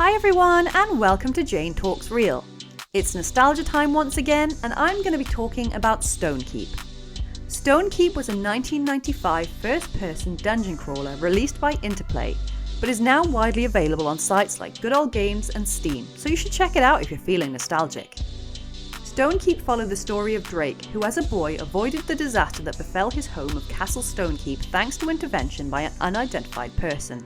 Hi everyone, and welcome to Jane Talks Real. It's nostalgia time once again, and I'm going to be talking about Stonekeep. Stonekeep was a 1995 first-person dungeon crawler released by Interplay, but is now widely available on sites like Good Old Games and Steam, so you should check it out if you're feeling nostalgic. Stonekeep followed the story of Drake, who as a boy avoided the disaster that befell his home of Castle Stonekeep thanks to intervention by an unidentified person.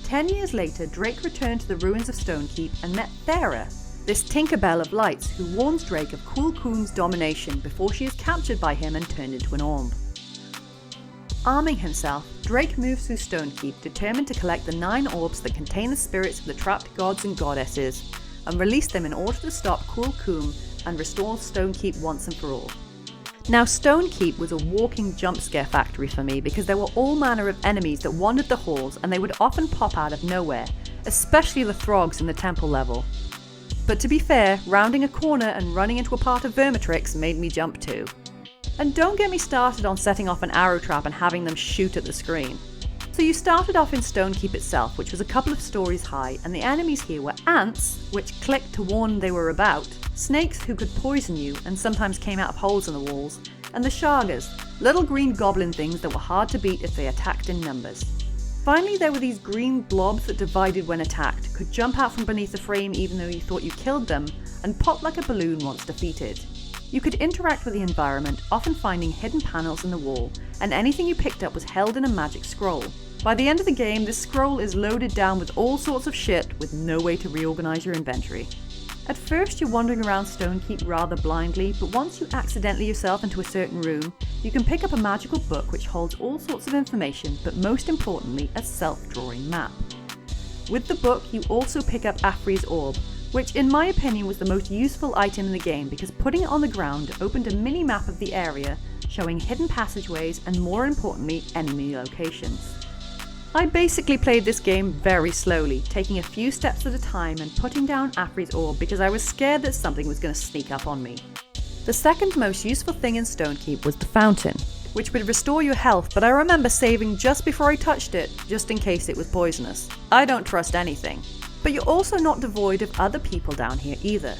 10 years later, Drake returned to the ruins of Stonekeep and met Thera, this Tinkerbell of Lights who warns Drake of Khul Khum's domination before she is captured by him and turned into an orb. Arming himself, Drake moves through Stonekeep, determined to collect the 9 orbs that contain the spirits of the trapped gods and goddesses, and release them in order to stop Khul Khum and restore Stonekeep once and for all. Now, Stonekeep was a walking jump scare factory for me because there were all manner of enemies that wandered the halls and they would often pop out of nowhere, especially the Throgs in the temple level. But to be fair, rounding a corner and running into a part of Vermitrix made me jump too. And don't get me started on setting off an arrow trap and having them shoot at the screen. So you started off in Stonekeep itself, which was a couple of stories high, and the enemies here were ants, which clicked to warn they were about, snakes who could poison you and sometimes came out of holes in the walls, and the Shargas, little green goblin things that were hard to beat if they attacked in numbers. Finally, there were these green blobs that divided when attacked, could jump out from beneath the frame even though you thought you killed them, and pop like a balloon once defeated. You could interact with the environment, often finding hidden panels in the wall, and anything you picked up was held in a magic scroll. By the end of the game, this scroll is loaded down with all sorts of shit with no way to reorganize your inventory. At first, you're wandering around Stonekeep rather blindly, but once you accidentally yourself into a certain room, you can pick up a magical book which holds all sorts of information, but most importantly, a self-drawing map. With the book, you also pick up Afri's orb, which in my opinion was the most useful item in the game because putting it on the ground opened a mini-map of the area, showing hidden passageways and more importantly, enemy locations. I basically played this game very slowly, taking a few steps at a time and putting down Afri's orb because I was scared that something was going to sneak up on me. The second most useful thing in Stonekeep was the fountain, which would restore your health, but I remember saving just before I touched it, just in case it was poisonous. I don't trust anything. But you're also not devoid of other people down here either.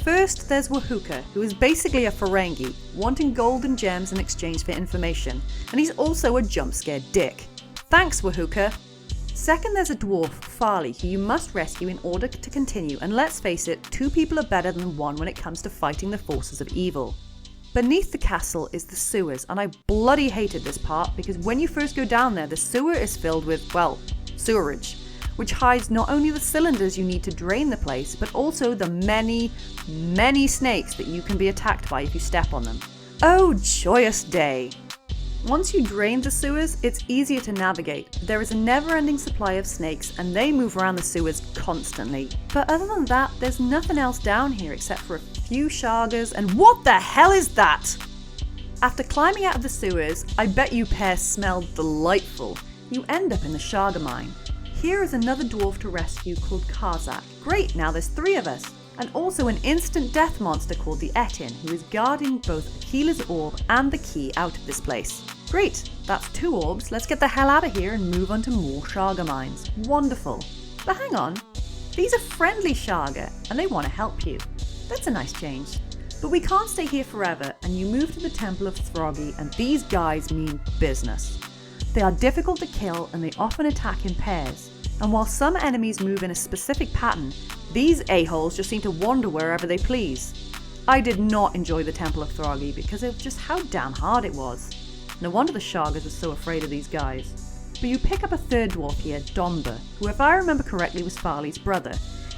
First, there's Wahooka, who is basically a Ferengi, wanting gold and gems in exchange for information, and he's also a jump scare dick. Thanks, Wahooka! Second, there's a dwarf, Farley, who you must rescue in order to continue, and let's face it, 2 people are better than 1 when it comes to fighting the forces of evil. Beneath the castle is the sewers, and I bloody hated this part because when you first go down there, the sewer is filled with, well, sewerage, which hides not only the cylinders you need to drain the place, but also the many, many snakes that you can be attacked by if you step on them. Oh, joyous day! Once you drain the sewers, it's easier to navigate. There is a never-ending supply of snakes and they move around the sewers constantly. But other than that, there's nothing else down here except for a few Shargas and what the hell is that? After climbing out of the sewers, I bet you pair smelled delightful. You end up in the Sharga mine. Here is another dwarf to rescue called Karzak. Great, now there's 3 of us. And also an instant death monster called the Etin, who is guarding both Akila's orb and the key out of this place. Great, that's 2 orbs, let's get the hell out of here and move on to more Sharga mines. Wonderful. But hang on, these are friendly Sharga and they want to help you. That's a nice change. But we can't stay here forever and you move to the Temple of Throggy and these guys mean business. They are difficult to kill and they often attack in pairs. And while some enemies move in a specific pattern, these a-holes just seem to wander wherever they please. I did not enjoy the Temple of Throggy because of just how damn hard it was. No wonder the Shargas were so afraid of these guys. But you pick up a 3rd dwarf here, Domba, who if I remember correctly was Farley's brother,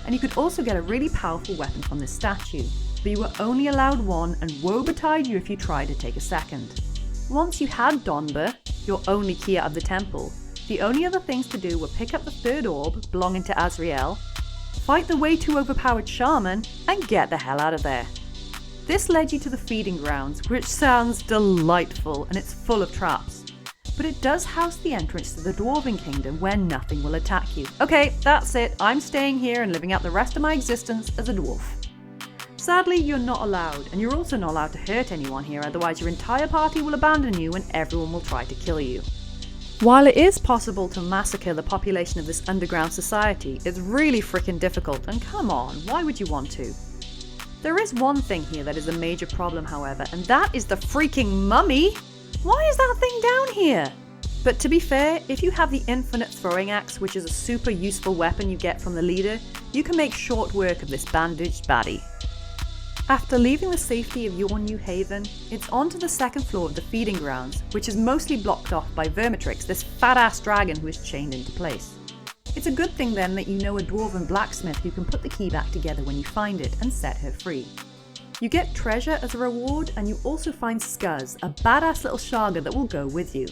and you could also get a really powerful weapon from this statue, but you were only allowed 1 and woe betide you if you tried to take a second. Once you had Domba, your only key out of the temple, the only other things to do were pick up the 3rd orb belonging to Azrael, fight the way too overpowered shaman, and get the hell out of there. This led you to the feeding grounds, which sounds delightful and it's full of traps. But it does house the entrance to the Dwarven Kingdom where nothing will attack you. Okay, that's it, I'm staying here and living out the rest of my existence as a dwarf. Sadly, you're not allowed, and you're also not allowed to hurt anyone here, otherwise your entire party will abandon you and everyone will try to kill you. While it is possible to massacre the population of this underground society, it's really freaking difficult, and come on, why would you want to? There is one thing here that is a major problem, however, and that is the freaking mummy! Why is that thing down here? But to be fair, if you have the infinite throwing axe, which is a super useful weapon you get from the leader, you can make short work of this bandaged baddie. After leaving the safety of your new haven, it's on to the second floor of the feeding grounds, which is mostly blocked off by Vermitrix, this fat-ass dragon who is chained into place. It's a good thing then that you know a dwarven blacksmith who can put the key back together when you find it and set her free. You get treasure as a reward, and you also find Scuzz, a badass little Sharga that will go with you.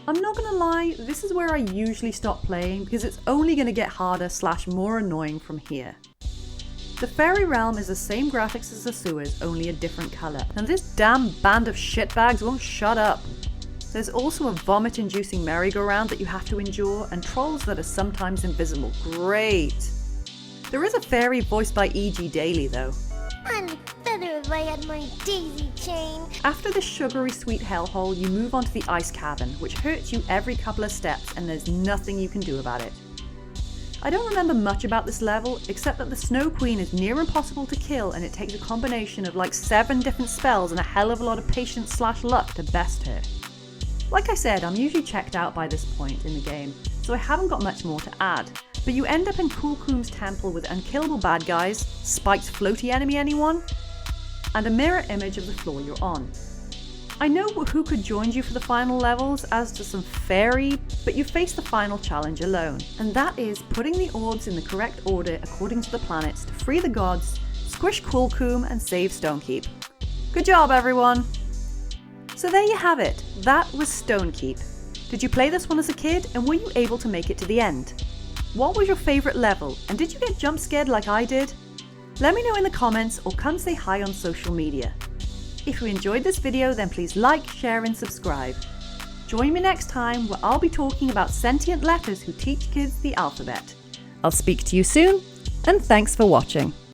I'm not gonna lie, this is where I usually stop playing because it's only gonna get harder / more annoying from here. The fairy realm is the same graphics as the sewers, only a different colour, and this damn band of shitbags won't shut up. There's also a vomit-inducing merry-go-round that you have to endure, and trolls that are sometimes invisible. Great! There is a fairy voiced by E.G. Daily though. I'd feather if I had my daisy chain. After the sugary sweet hellhole, you move on to the ice cavern, which hurts you every couple of steps and there's nothing you can do about it. I don't remember much about this level, except that the Snow Queen is near impossible to kill and it takes a combination of like 7 different spells and a hell of a lot of patience / luck to best her. Like I said, I'm usually checked out by this point in the game, so I haven't got much more to add, but you end up in Khul Khum's temple with unkillable bad guys, Spike's floaty enemy anyone, and a mirror image of the floor you're on. I know Wahooka joined you for the final levels, as to some fairy, but you face the final challenge alone, and that is putting the orbs in the correct order according to the planets to free the gods, squish Khul Khum, and save Stonekeep. Good job, everyone! So there you have it, that was Stonekeep. Did you play this one as a kid, and were you able to make it to the end? What was your favourite level, and did you get jump scared like I did? Let me know in the comments or come say hi on social media. If you enjoyed this video, then please like, share and subscribe. Join me next time where I'll be talking about sentient letters who teach kids the alphabet. I'll speak to you soon, and thanks for watching.